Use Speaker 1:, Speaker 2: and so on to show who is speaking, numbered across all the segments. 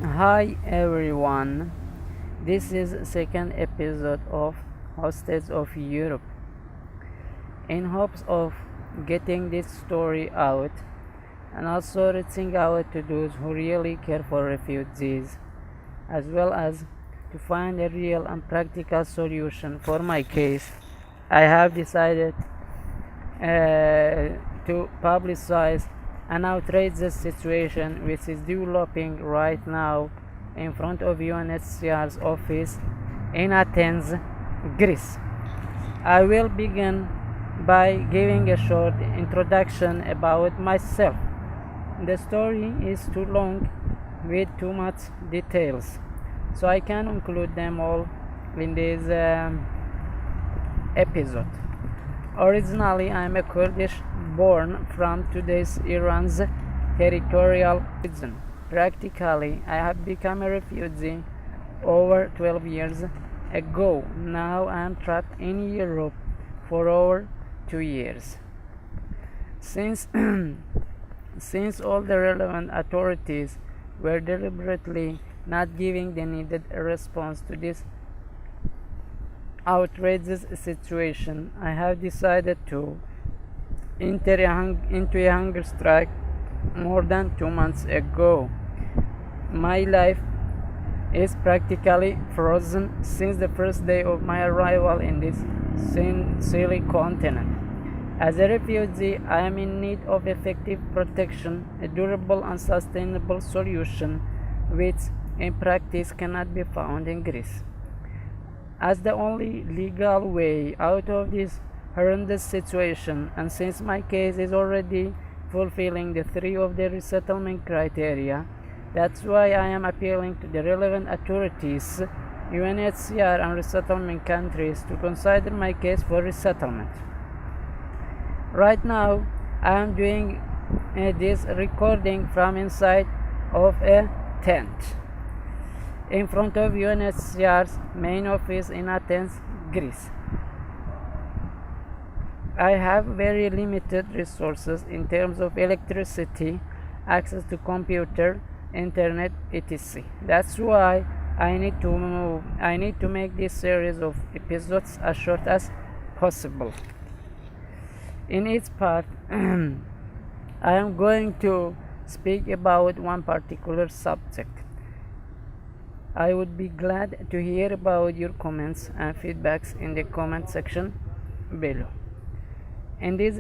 Speaker 1: Hi everyone, this is second episode of Hostage of Europe. In hopes of getting this story out and also reaching out to those who really care for refugees, as well as to find a real and practical solution for my case, I have decided to publicize an outrageous situation which is developing right now in front of UNHCR's office in Athens, Greece. I will begin by giving a short introduction about myself. The story is too long with too much details, so I can include them all in this episode. Originally, I am a Kurdish born from today's Iran's territorial region. Practically, I have become a refugee over 12 years ago. Now I am trapped in Europe for over 2 years. Since since all the relevant authorities were deliberately not giving the needed response to this outrageous situation, I have decided to enter into a hunger strike more than 2 months ago. My life is practically frozen since the first day of my arrival in this silly continent. As a refugee, I am in need of effective protection, a durable and sustainable solution which in practice cannot be found in Greece. As the only legal way out of this horrendous situation, and since my case is already fulfilling the three of the resettlement criteria, that's why I am appealing to the relevant authorities, UNHCR and resettlement countries, to consider my case for resettlement. Right now, I am doing this recording from inside of a tent in front of UNHCR's main office in Athens, Greece. I have very limited resources in terms of electricity, access to computer, internet, etc. That's why I need to make this series of episodes as short as possible. In each part, I am going to speak about one particular subject. I would be glad to hear about your comments and feedbacks in the comment section below. In this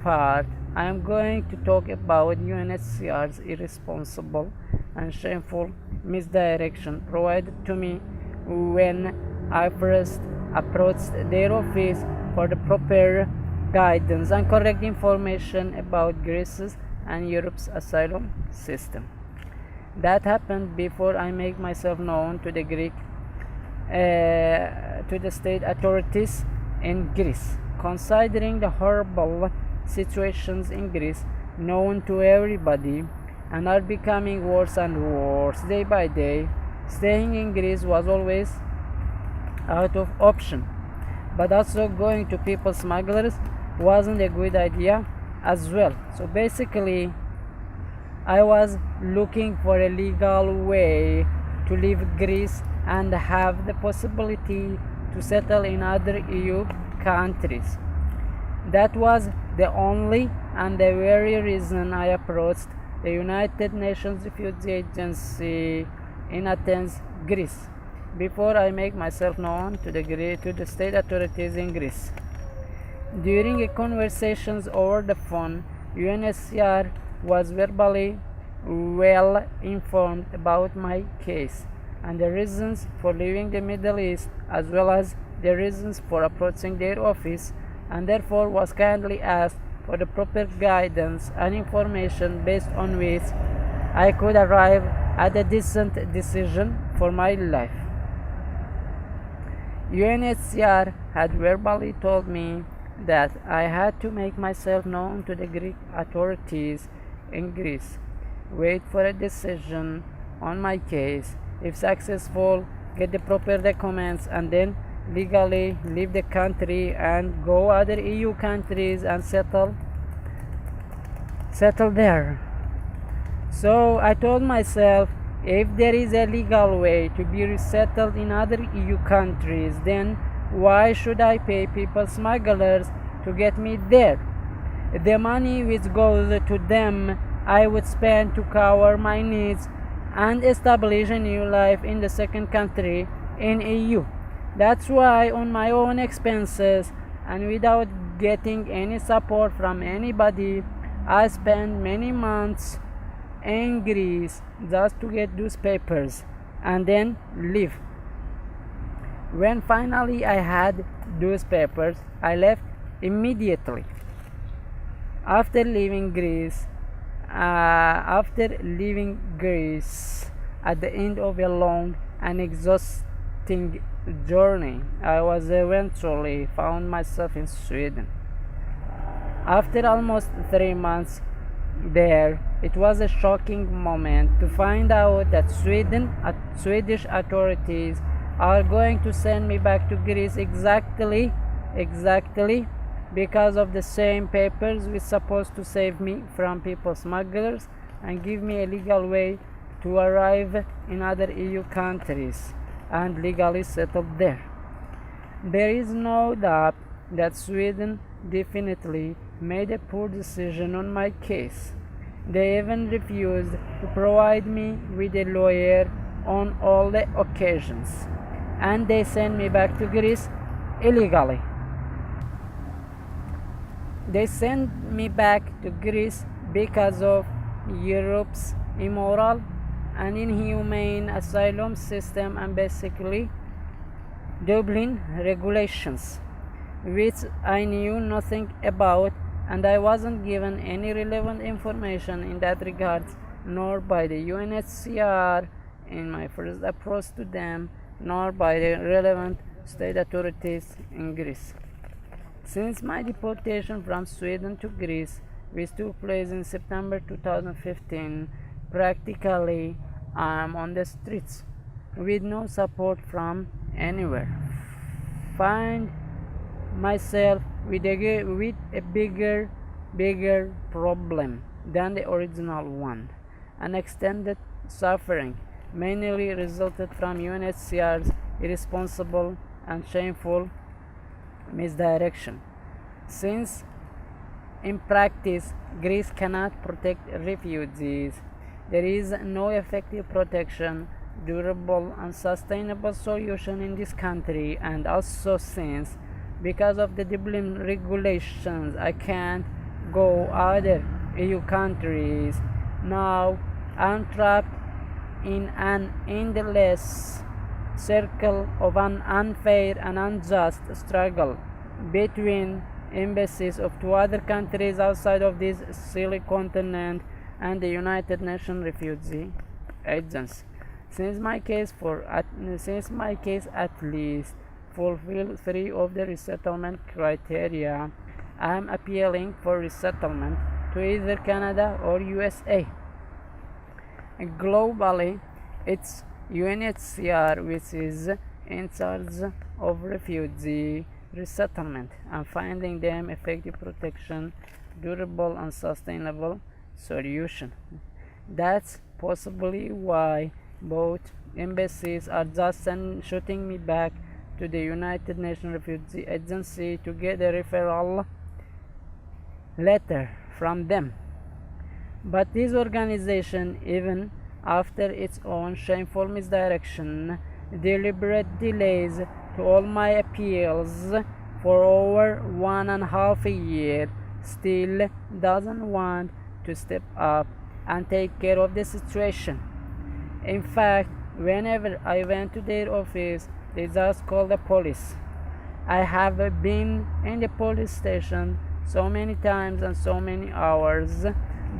Speaker 1: part, I am going to talk about UNHCR's irresponsible and shameful misdirection provided to me when I first approached their office for the proper guidance and correct information about Greece's and Europe's asylum system. That happened before I make myself known to the state authorities in Greece. Considering the horrible situations in Greece known to everybody and are becoming worse and worse day by day, staying in Greece was always out of option. But also going to people smugglers wasn't a good idea as well. So basically, I was looking for a legal way to leave Greece and have the possibility to settle in other EU countries. That was the only and the very reason I approached the United Nations Refugee Agency in Athens, Greece, before I make myself known to the state authorities in Greece. During conversations over the phone, UNHCR was verbally well informed about my case and the reasons for leaving the Middle East, as well as the reasons for approaching their office, and therefore was kindly asked for the proper guidance and information based on which I could arrive at a decent decision for my life. UNHCR had verbally told me that I had to make myself known to the Greek authorities in Greece, wait for a decision on my case, if successful, get the proper documents, and then legally leave the country and go other EU countries and settle there. So I told myself, if there is a legal way to be resettled in other EU countries, then why should I pay people smugglers to get me there? The money which goes to them I would spend to cover my needs and establish a new life in the second country in EU. That's why on my own expenses and without getting any support from anybody, I spent many months in Greece just to get those papers and then leave. When finally I had those papers, I left immediately. After leaving Greece, at the end of a long and exhausting journey, I was eventually found myself in Sweden. After almost 3 months there, it was a shocking moment to find out that Swedish authorities are going to send me back to Greece exactly because of the same papers which supposed to save me from people smugglers and give me a legal way to arrive in other EU countries and legally settle there. There is no doubt that Sweden definitely made a poor decision on my case. They even refused to provide me with a lawyer on all the occasions, and they sent me back to Greece illegally. They sent me back to Greece because of Europe's immoral and inhumane asylum system and basically Dublin regulations, which I knew nothing about, and I wasn't given any relevant information in that regard, nor by the UNHCR in my first approach to them, nor by the relevant state authorities in Greece. Since my deportation from Sweden to Greece, which took place in September 2015, practically I'm on the streets with no support from anywhere. Find myself with a bigger problem than the original one. An extended suffering mainly resulted from UNHCR's irresponsible and shameful misdirection. Since in practice Greece cannot protect refugees, there is no effective protection, durable and sustainable solution in this country, and also since because of the Dublin regulations I can't go other EU countries. Now I'm trapped in an endless circle of an unfair and unjust struggle between embassies of two other countries outside of this silly continent and the United Nations Refugee Agency. Since my case at least fulfills 3 of the resettlement criteria, I am appealing for resettlement to either Canada or USA. Globally, it's UNHCR which is in charge of refugee resettlement and finding them effective protection, durable and sustainable solution. That's possibly why both embassies are just shooting me back to the United Nations Refugee Agency to get a referral letter from them. But this organization, even after its own shameful misdirection, deliberate delays to all my appeals for over 1.5 years, still doesn't want to step up and take care of the situation. In fact, whenever I went to their office, they just called the police. I have been in the police station so many times and so many hours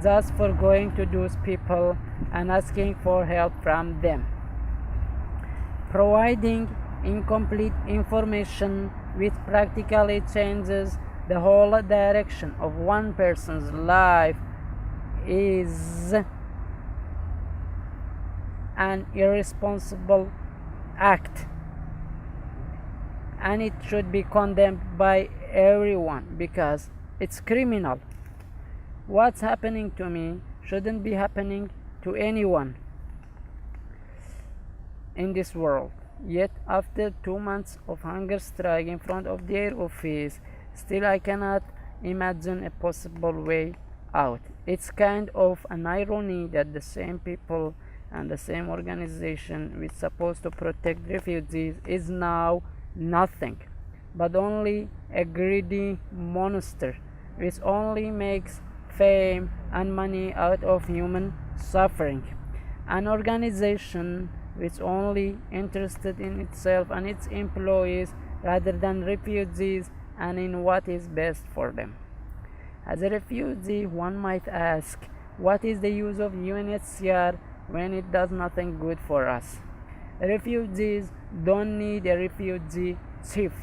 Speaker 1: just for going to those people and asking for help from them. Providing incomplete information which practically changes the whole direction of one person's life is an irresponsible act, and it should be condemned by everyone because it's criminal. What's happening to me shouldn't be happening to anyone in this world. Yet, after 2 months of hunger strike in front of their office, still I cannot imagine a possible way out. It's kind of an irony that the same people and the same organization which is supposed to protect refugees is now nothing but only a greedy monster which only makes fame and money out of human suffering. An organization which only interested in itself and its employees rather than refugees and in what is best for them. As a refugee, one might ask, what is the use of UNHCR when it does nothing good for us? Refugees don't need a refugee chief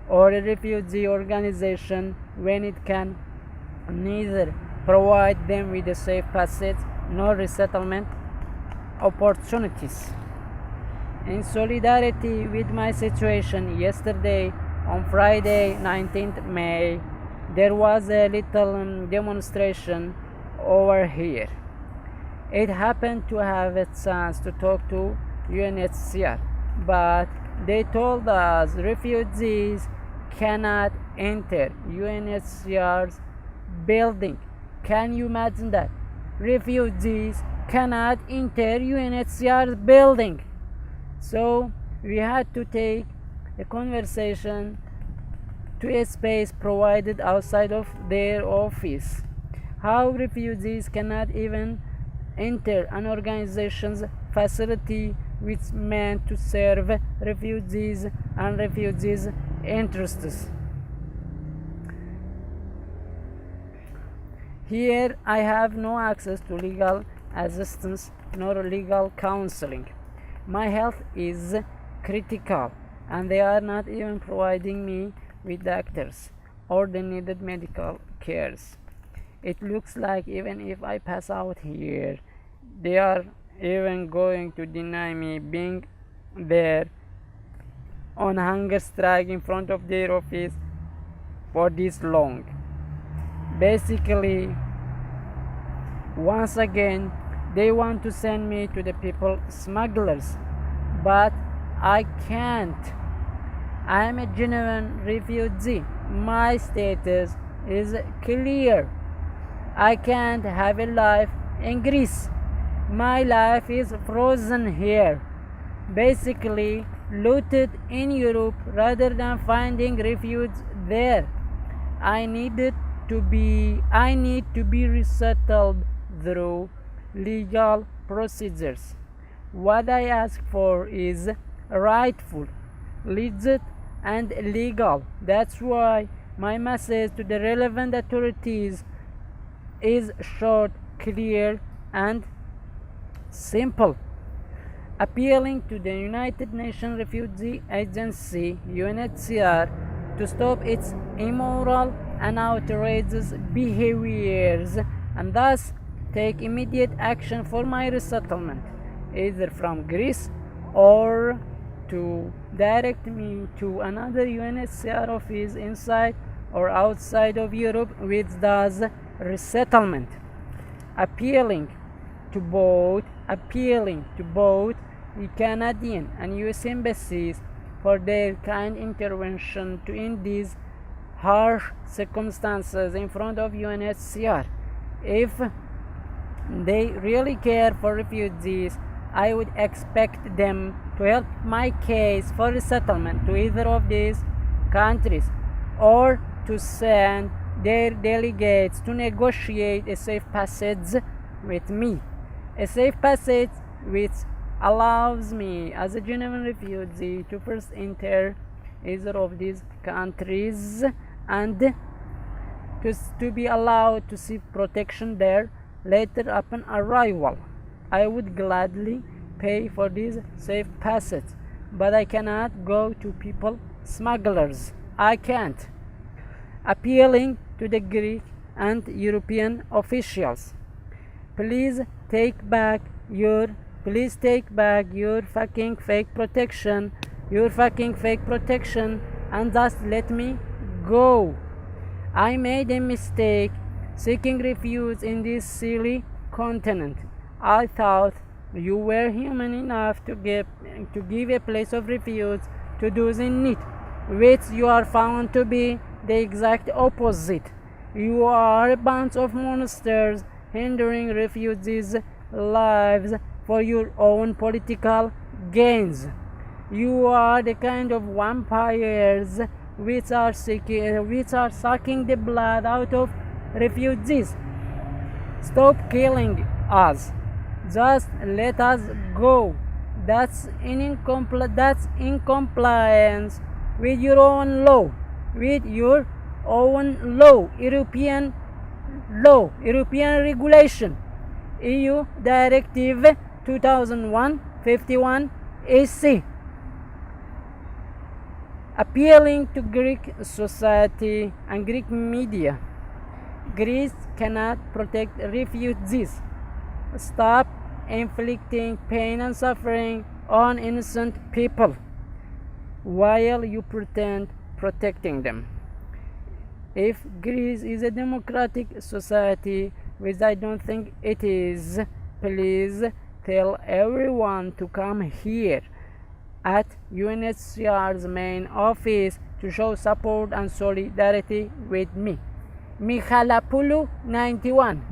Speaker 1: or a refugee organization when it can neither provide them with a safe passage nor resettlement opportunities. In solidarity with my situation, yesterday on Friday 19th May, there was a little demonstration over here. It happened to have a chance to talk to UNHCR, but they told us refugees cannot enter UNHCR's building. Can you imagine that? Refugees cannot enter UNHCR's building. So we had to take a conversation to a space provided outside of their office. How refugees cannot even enter an organization's facility which meant to serve refugees and refugees' interests. Here I have no access to legal assistance nor legal counseling. My health is critical and they are not even providing me with doctors or the needed medical cares. It looks like even if I pass out here, they are even going to deny me being there on hunger strike in front of their office for this long. Basically, once again, they want to send me to the people smugglers, but I can't. I am a genuine refugee. My status is clear. I can't have a life in Greece. My life is frozen here. Basically, looted in Europe rather than finding refuge there. I need to be resettled through legal procedures. What I ask for is rightful, legit, and legal. That's why my message to the relevant authorities is short, clear, and simple. Appealing to the United Nations Refugee Agency (UNHCR) to stop its immoral and outrageous behaviors and thus take immediate action for my resettlement, either from Greece or to direct me to another UNHCR office inside or outside of Europe which does resettlement. Appealing to both the Canadian and US embassies for their kind intervention to end these harsh circumstances in front of UNHCR. If they really care for refugees, I would expect them to help my case for resettlement to either of these countries or to send their delegates to negotiate a safe passage with me. A safe passage which allows me as a genuine refugee to first enter either of these countries and to be allowed to seek protection there later upon arrival. I would gladly pay for this safe passage, but I cannot go to people smugglers. I can't. Appealing to the Greek and European officials, please take back your fucking fake protection, and just let me go. I made a mistake seeking refuge in this silly continent. I thought you were human enough to give a place of refuge to those in need, which you are found to be the exact opposite. You are a bunch of monsters hindering refugees' lives for your own political gains. You are the kind of vampires which are sucking the blood out of refugees. Stop killing us. Just let us go. That's in compliance with your own law, European regulation, EU Directive 2001/51 AC. Appealing to Greek society and Greek media, Greece cannot protect refugees. Stop inflicting pain and suffering on innocent people while you pretend protecting them. If Greece is a democratic society, which I don't think it is, please tell everyone to come here at UNHCR's main office to show support and solidarity with me. Michalapoulou 91.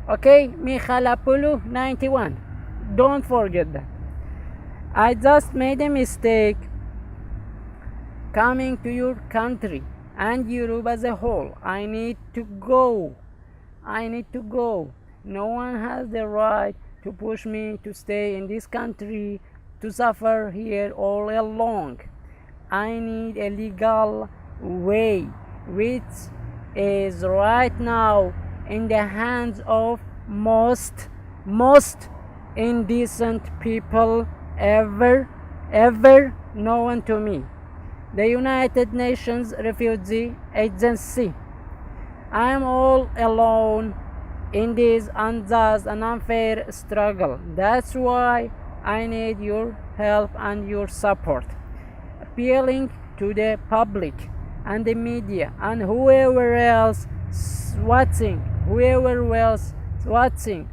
Speaker 1: Okay, Michalapoulou 91. Don't forget that. I just made a mistake coming to your country and Europe as a whole. I need to go. No one has the right to push me to stay in this country, to suffer here all along. I need a legal way, which is right now in the hands of most indecent people ever known to me. The United Nations Refugee Agency. I am all alone in this unjust and unfair struggle. That's why I need your help and your support. Appealing to the public and the media and whoever else watching,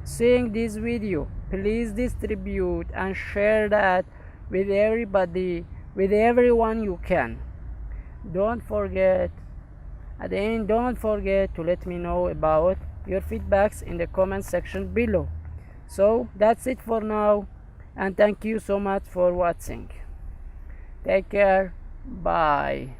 Speaker 1: seeing this video, please distribute and share that with everybody, with everyone you can. Don't forget to let me know about your feedbacks in the comment section below. So that's it for now, and thank you so much for watching. Take care. Bye.